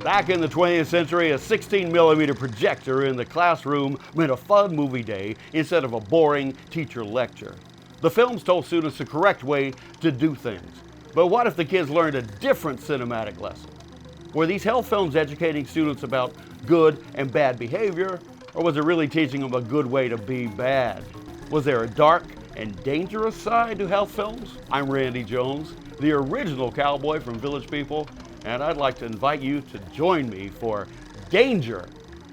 Back in the 20th century, a 16mm projector in the classroom meant a fun movie day instead of a boring teacher lecture. The films told students the correct way to do things. But what if the kids learned a different cinematic lesson? Were these health films educating students about good and bad behavior, or was it really teaching them a good way to be bad? Was there a dark and dangerous side to health films? I'm Randy Jones, the original cowboy from Village People, and I'd like to invite you to join me for Danger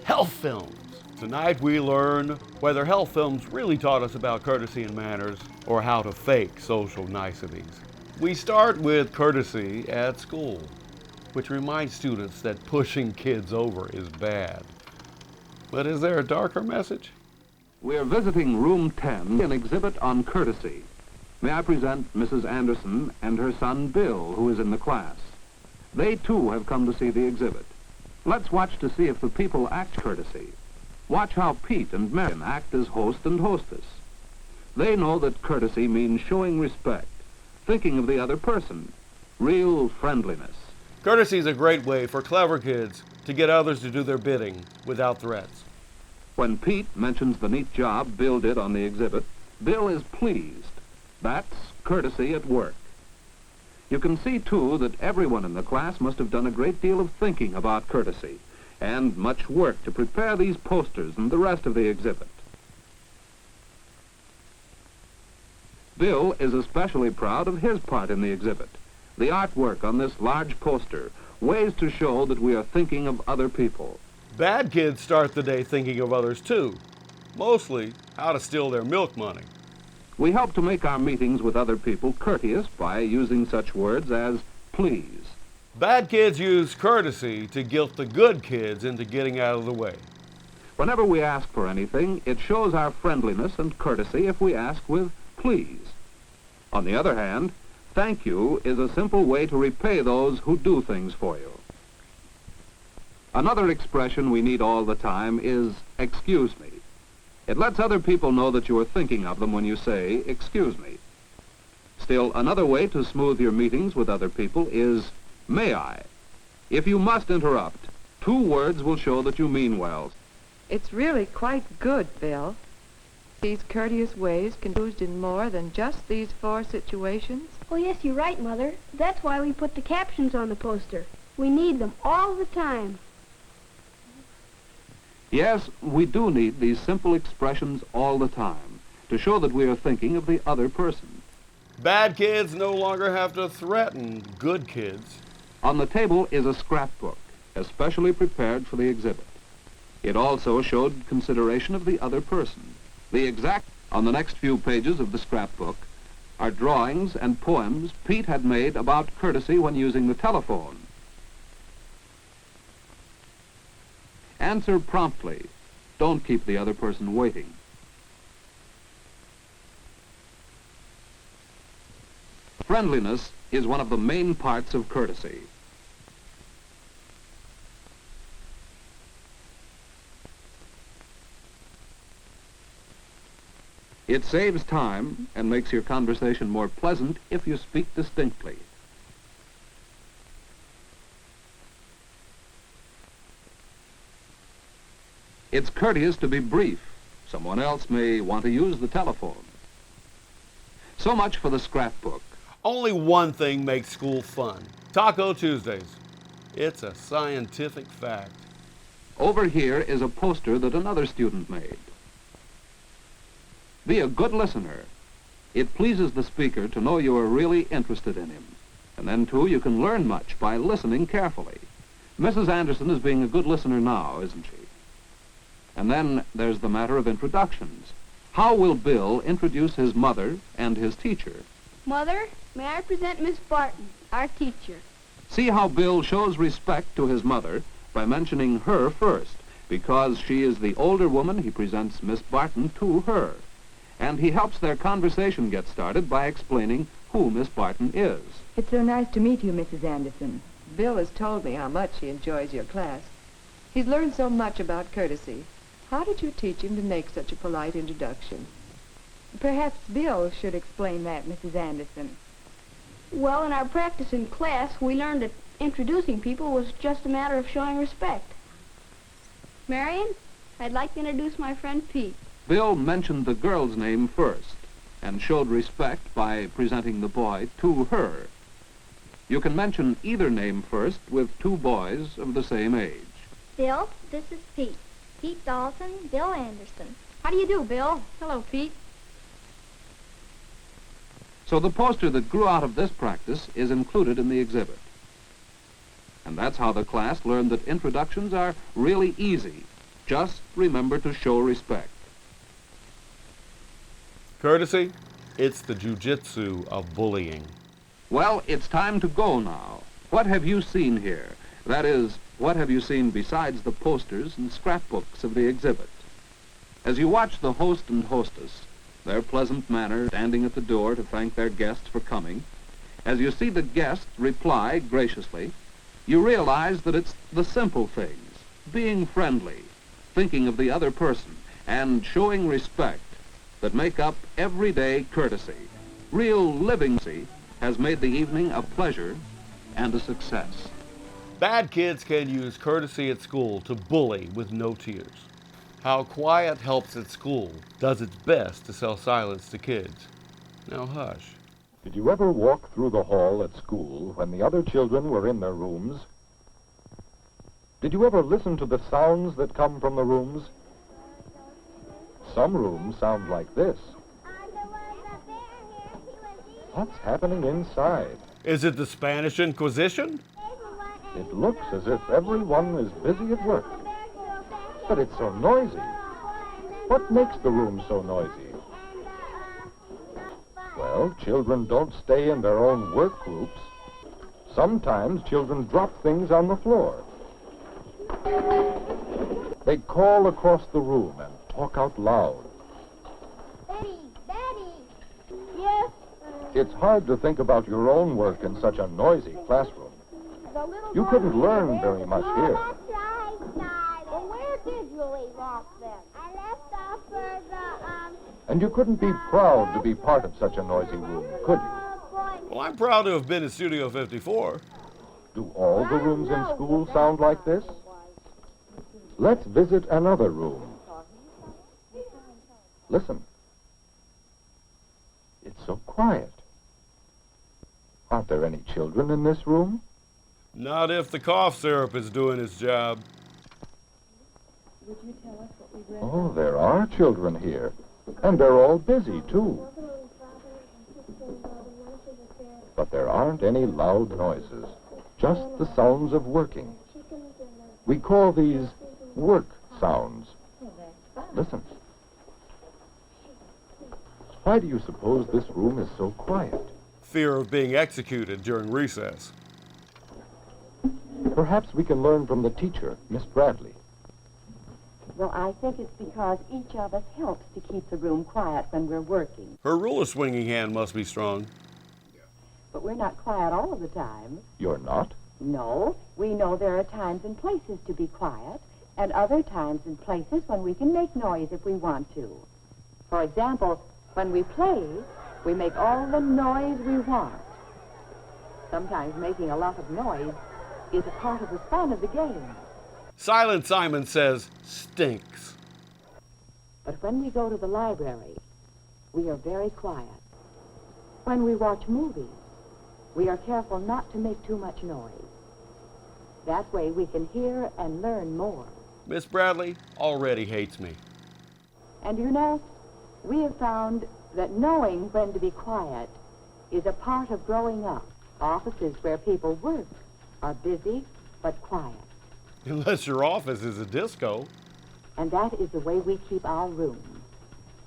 Health Films. Tonight we learn whether health films really taught us about courtesy and manners or how to fake social niceties. We start with courtesy at school, which reminds students that pushing kids over is bad. But is there a darker message? We're visiting room 10, an exhibit on courtesy. May I present Mrs. Anderson and her son Bill, who is in the class. They too have come to see the exhibit. Let's watch to see if the people act courtesy. Watch how Pete and Marion act as host and hostess. They know that courtesy means showing respect, thinking of the other person, real friendliness. Courtesy is a great way for clever kids to get others to do their bidding without threats. When Pete mentions the neat job Bill did on the exhibit, Bill is pleased. That's courtesy at work. You can see, too, that everyone in the class must have done a great deal of thinking about courtesy and much work to prepare these posters and the rest of the exhibit. Bill is especially proud of his part in the exhibit. The artwork on this large poster, ways to show that we are thinking of other people. Bad kids start the day thinking of others too, mostly how to steal their milk money. We help to make our meetings with other people courteous by using such words as please. Bad kids use courtesy to guilt the good kids into getting out of the way. Whenever we ask for anything, it shows our friendliness and courtesy if we ask with please. On the other hand, thank you is a simple way to repay those who do things for you. Another expression we need all the time is excuse me. It lets other people know that you are thinking of them when you say, excuse me. Still, another way to smooth your meetings with other people is, may I? If you must interrupt, 2 words will show that you mean well. It's really quite good, Bill. These courteous ways can be used in more than just these 4 situations. Oh, yes, you're right, Mother. That's why we put the captions on the poster. We need them all the time. Yes, we do need these simple expressions all the time to show that we are thinking of the other person. Bad kids no longer have to threaten good kids. On the table is a scrapbook, especially prepared for the exhibit. It also showed consideration of the other person. On the next few pages of the scrapbook are drawings and poems Pete had made about courtesy when using the telephone. Answer promptly. Don't keep the other person waiting. Friendliness is one of the main parts of courtesy. It saves time and makes your conversation more pleasant if you speak distinctly. It's courteous to be brief. Someone else may want to use the telephone. So much for the scrapbook. Only one thing makes school fun: Taco Tuesdays. It's a scientific fact. Over here is a poster that another student made. Be a good listener. It pleases the speaker to know you are really interested in him. And then, too, you can learn much by listening carefully. Mrs. Anderson is being a good listener now, isn't she? And then there's the matter of introductions. How will Bill introduce his mother and his teacher? Mother, may I present Miss Barton, our teacher? See how Bill shows respect to his mother by mentioning her first. Because she is the older woman, he presents Miss Barton to her. And he helps their conversation get started by explaining who Miss Barton is. It's so nice to meet you, Mrs. Anderson. Bill has told me how much he enjoys your class. He's learned so much about courtesy. How did you teach him to make such a polite introduction? Perhaps Bill should explain that, Mrs. Anderson. Well, in our practice in class, we learned that introducing people was just a matter of showing respect. Marion, I'd like to introduce my friend Pete. Bill mentioned the girl's name first and showed respect by presenting the boy to her. You can mention either name first with two boys of the same age. Bill, this is Pete. Pete Dalton, Bill Anderson. How do you do, Bill? Hello, Pete. So the poster that grew out of this practice is included in the exhibit. And that's how the class learned that introductions are really easy. Just remember to show respect. Courtesy, it's the jujitsu of bullying. Well, it's time to go now. What have you seen here? That is, what have you seen besides the posters and scrapbooks of the exhibit? As you watch the host and hostess, their pleasant manner standing at the door to thank their guests for coming, as you see the guests reply graciously, you realize that it's the simple things, being friendly, thinking of the other person, and showing respect that make up everyday courtesy. Real living courtesy has made the evening a pleasure and a success. Bad kids can use courtesy at school to bully with no tears. How Quiet Helps at School does its best to sell silence to kids. Now hush. Did you ever walk through the hall at school when the other children were in their rooms? Did you ever listen to the sounds that come from the rooms? Some rooms sound like this. What's happening inside? Is it the Spanish Inquisition? It looks as if everyone is busy at work. But it's so noisy. What makes the room so noisy? Well, children don't stay in their own work groups. Sometimes children drop things on the floor. They call across the room and talk out loud. Betty, Betty. Yes. It's hard to think about your own work in such a noisy classroom. You couldn't learn very much here. That's right, Daddy. Well, where did you leave off then? I left off for the, And you couldn't be proud to be part of such a noisy room, could you? Well, I'm proud to have been in Studio 54. Do all the rooms in school sound like this? Let's visit another room. Listen. It's so quiet. Aren't there any children in this room? Not if the cough syrup is doing its job. Would you tell us what we read? Oh, there are children here. And they're all busy, too. But there aren't any loud noises. Just the sounds of working. We call these work sounds. Listen. Why do you suppose this room is so quiet? Fear of being executed during recess. Perhaps we can learn from the teacher, Miss Bradley. Well, I think it's because each of us helps to keep the room quiet when we're working. Her ruler swinging hand must be strong. But we're not quiet all of the time. You're not? No, we know there are times and places to be quiet, and other times and places when we can make noise if we want to. For example, when we play, we make all the noise we want. Sometimes making a lot of noise is a part of the fun of the game. Silent Simon says, stinks. But when we go to the library, we are very quiet. When we watch movies, we are careful not to make too much noise. That way we can hear and learn more. Miss Bradley already hates me. And you know, we have found that knowing when to be quiet is a part of growing up. Offices where people work are busy but quiet. Unless your office is a disco. And that is the way we keep our room.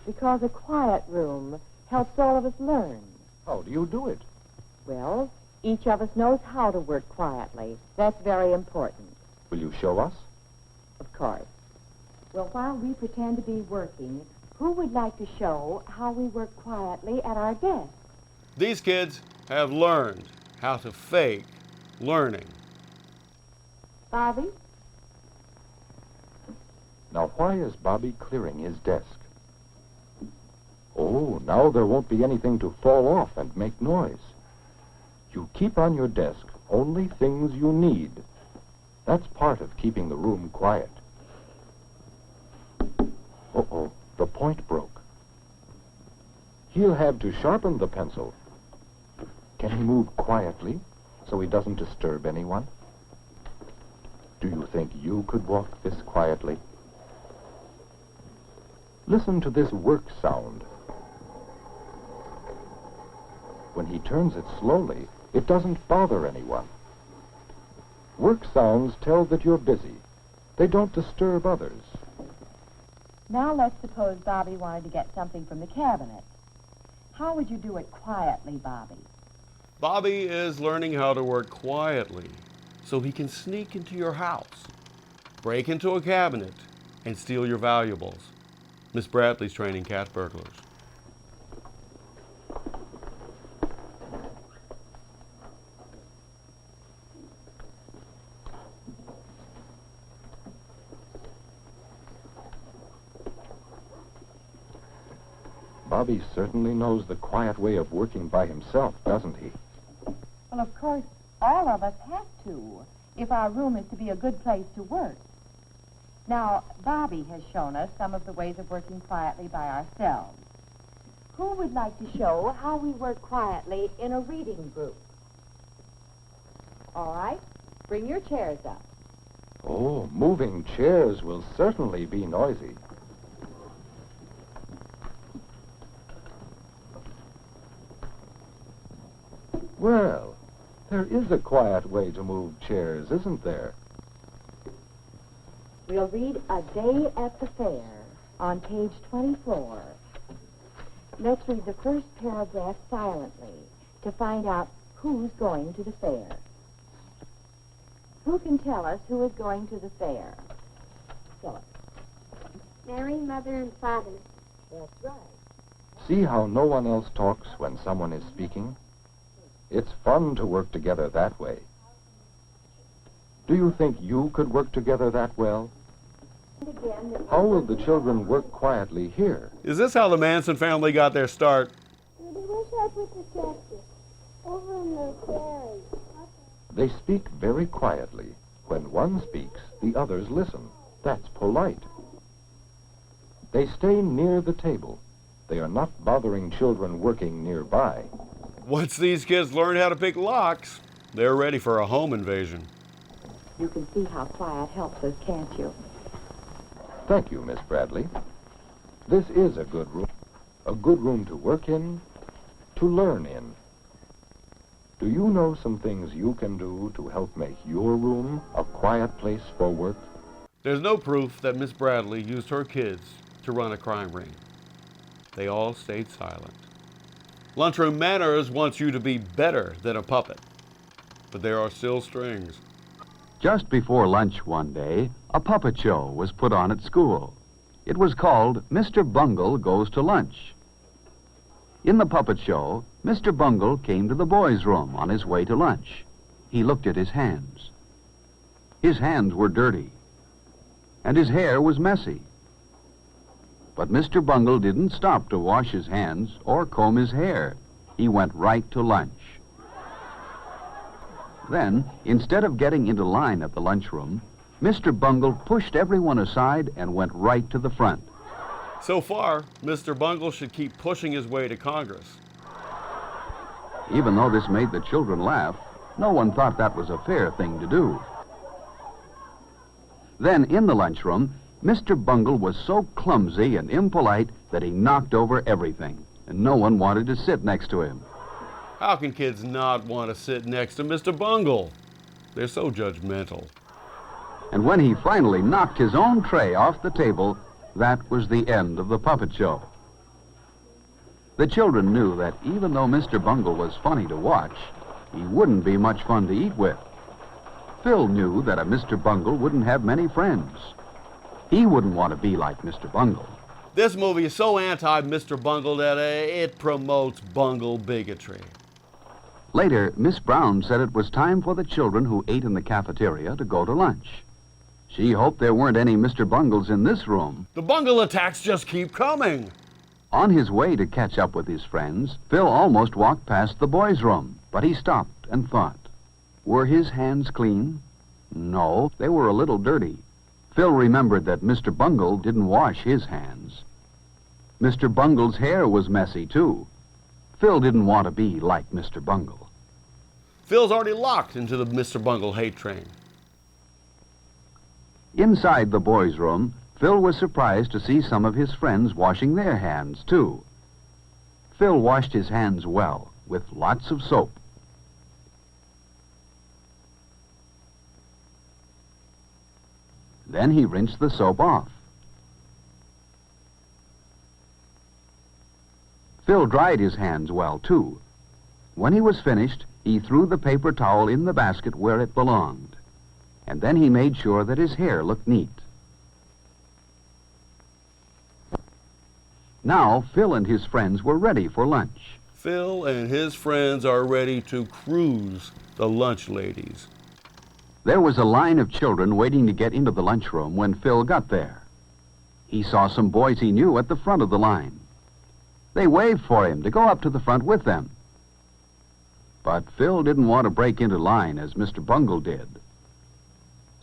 Because a quiet room helps all of us learn. How do you do it? Well, each of us knows how to work quietly. That's very important. Will you show us? Of course. Well, while we pretend to be working, who would like to show how we work quietly at our desk? These kids have learned how to fake learning. Bobby? Now, why is Bobby clearing his desk? Oh, now there won't be anything to fall off and make noise. You keep on your desk only things you need. That's part of keeping the room quiet. Uh-oh, the point broke. He'll have to sharpen the pencil. Can he move quietly so he doesn't disturb anyone? Do you think you could walk this quietly? Listen to this work sound. When he turns it slowly, it doesn't bother anyone. Work sounds tell that you're busy. They don't disturb others. Now let's suppose Bobby wanted to get something from the cabinet. How would you do it quietly, Bobby? Bobby is learning how to work quietly so he can sneak into your house, break into a cabinet, and steal your valuables. Miss Bradley's training cat burglars. Bobby certainly knows the quiet way of working by himself, doesn't he? Well, of course, all of us have to, if our room is to be a good place to work. Now, Bobby has shown us some of the ways of working quietly by ourselves. Who would like to show how we work quietly in a reading group? All right, bring your chairs up. Oh, moving chairs will certainly be noisy. Well, there is a quiet way to move chairs, isn't there? We'll read A Day at the Fair on page 24. Let's read the first paragraph silently to find out who's going to the fair. Who can tell us who is going to the fair? Philip. Mary, Mother, and Father. That's right. See how no one else talks when someone is speaking? It's fun to work together that way. Do you think you could work together that well? How will the children work quietly here? Is this how the Manson family got their start? Judy, where's I put the tractor? Over in the prairie. They speak very quietly. When one speaks, the others listen. That's polite. They stay near the table. They are not bothering children working nearby. Once these kids learn how to pick locks, they're ready for a home invasion. You can see how quiet helps us, can't you? Thank you, Miss Bradley. This is a good room to work in, to learn in. Do you know some things you can do to help make your room a quiet place for work? There's no proof that Miss Bradley used her kids to run a crime ring. They all stayed silent. Lunchroom Manners wants you to be better than a puppet, but there are still strings. Just before lunch one day, a puppet show was put on at school. It was called Mr. Bungle Goes to Lunch. In the puppet show, Mr. Bungle came to the boys' room on his way to lunch. He looked at his hands. His hands were dirty, and his hair was messy. But Mr. Bungle didn't stop to wash his hands or comb his hair. He went right to lunch. Then, instead of getting into line at the lunchroom, Mr. Bungle pushed everyone aside and went right to the front. So far, Mr. Bungle should keep pushing his way to Congress. Even though this made the children laugh, no one thought that was a fair thing to do. Then, in the lunchroom, Mr. Bungle was so clumsy and impolite that he knocked over everything, and no one wanted to sit next to him. How can kids not want to sit next to Mr. Bungle? They're so judgmental. And when he finally knocked his own tray off the table, that was the end of the puppet show. The children knew that even though Mr. Bungle was funny to watch, he wouldn't be much fun to eat with. Phil knew that a Mr. Bungle wouldn't have many friends. He wouldn't want to be like Mr. Bungle. This movie is so anti-Mr. Bungle that it promotes Bungle bigotry. Later, Miss Brown said it was time for the children who ate in the cafeteria to go to lunch. She hoped there weren't any Mr. Bungles in this room. The Bungle attacks just keep coming. On his way to catch up with his friends, Phil almost walked past the boys' room, but he stopped stopped and thought. Were his hands clean? No, they were a little dirty. Phil remembered that Mr. Bungle didn't wash his hands. Mr. Bungle's hair was messy, too. Phil didn't want to be like Mr. Bungle. Phil's already locked into the Mr. Bungle hate train. Inside the boys' room, Phil was surprised to see some of his friends washing their hands, too. Phil washed his hands well, with lots of soap. Then he rinsed the soap off. Phil dried his hands well, too. When he was finished, he threw the paper towel in the basket where it belonged. And then he made sure that his hair looked neat. Now, Phil and his friends were ready for lunch. Phil and his friends are ready to cruise the lunch ladies. There was a line of children waiting to get into the lunchroom when Phil got there. He saw some boys he knew at the front of the line. They waved for him to go up to the front with them. But Phil didn't want to break into line as Mr. Bungle did.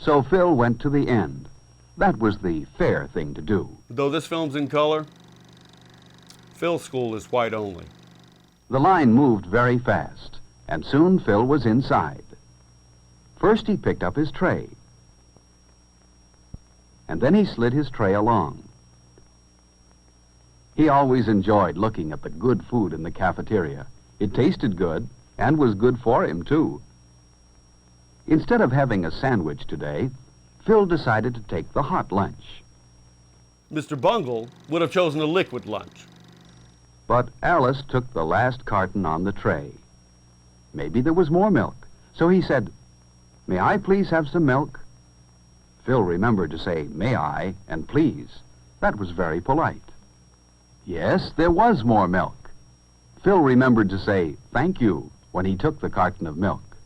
So Phil went to the end. That was the fair thing to do. Though this film's in color, Phil's school is white only. The line moved very fast, and soon Phil was inside. First he picked up his tray, and then he slid his tray along. He always enjoyed looking at the good food in the cafeteria. It tasted good, and was good for him, too. Instead of having a sandwich today, Phil decided to take the hot lunch. Mr. Bungle would have chosen a liquid lunch. But Alice took the last carton on the tray. Maybe there was more milk, so he said, "May I please have some milk?" Phil remembered to say, "May I?" and "please." That was very polite. Yes, there was more milk. Phil remembered to say, "Thank you," when he took the carton of milk.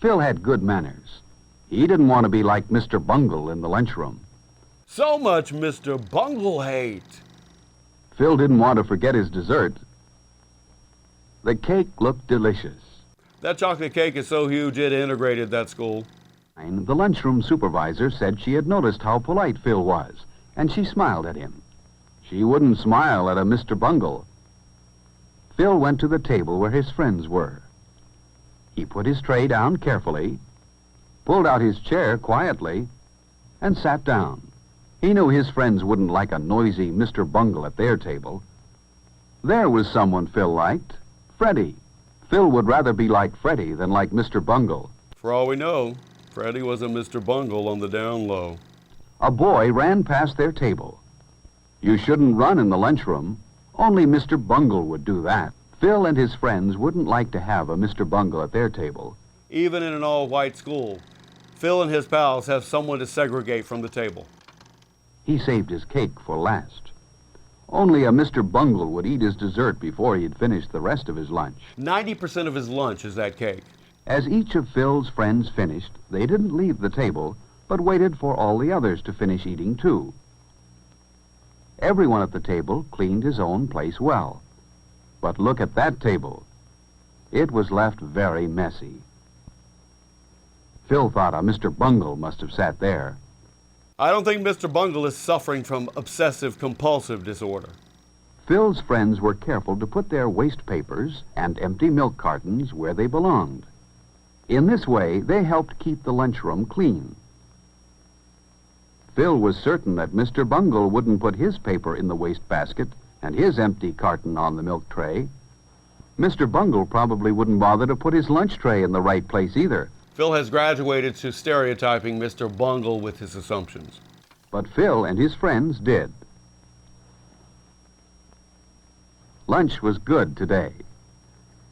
Phil had good manners. He didn't want to be like Mr. Bungle in the lunchroom. So much Mr. Bungle hate. Phil didn't want to forget his dessert. The cake looked delicious. That chocolate cake is so huge it integrated that school. The lunchroom supervisor said she had noticed how polite Phil was, and she smiled at him. She wouldn't smile at a Mr. Bungle. Phil went to the table where his friends were. He put his tray down carefully, pulled out his chair quietly, and sat down. He knew his friends wouldn't like a noisy Mr. Bungle at their table. There was someone Phil liked, Freddie. Phil would rather be like Freddie than like Mr. Bungle. For all we know, Freddie was a Mr. Bungle on the down low. A boy ran past their table. You shouldn't run in the lunchroom. Only Mr. Bungle would do that. Phil and his friends wouldn't like to have a Mr. Bungle at their table. Even in an all-white school, Phil and his pals have someone to segregate from the table. He saved his cake for last. Only a Mr. Bungle would eat his dessert before he'd finished the rest of his lunch. 90% of his lunch is that cake. As each of Phil's friends finished, they didn't leave the table, but waited for all the others to finish eating too. Everyone at the table cleaned his own place well. But look at that table. It was left very messy. Phil thought a Mr. Bungle must have sat there. I don't think Mr. Bungle is suffering from obsessive-compulsive disorder. Phil's friends were careful to put their waste papers and empty milk cartons where they belonged. In this way, they helped keep the lunchroom clean. Phil was certain that Mr. Bungle wouldn't put his paper in the waste basket and his empty carton on the milk tray. Mr. Bungle probably wouldn't bother to put his lunch tray in the right place either. Phil has graduated to stereotyping Mr. Bungle with his assumptions. But Phil and his friends did. Lunch was good today.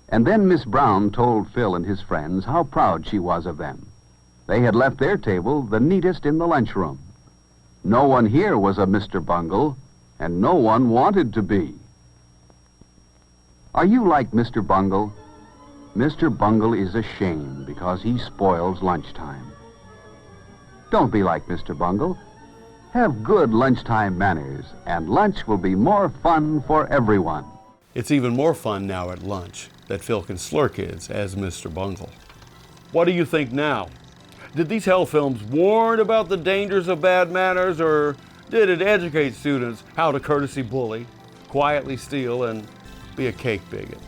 And then Miss Brown told Phil and his friends how proud she was of them. They had left their table the neatest in the lunchroom. No one here was a Mr. Bungle, and no one wanted to be. Are you like Mr. Bungle? Mr. Bungle is a shame because he spoils lunchtime. Don't be like Mr. Bungle. Have good lunchtime manners, and lunch will be more fun for everyone. It's even more fun now at lunch that Phil can slur kids as Mr. Bungle. What do you think now? Did these hell films warn about the dangers of bad manners, or did it educate students how to courtesy bully, quietly steal, and be a cake bigot?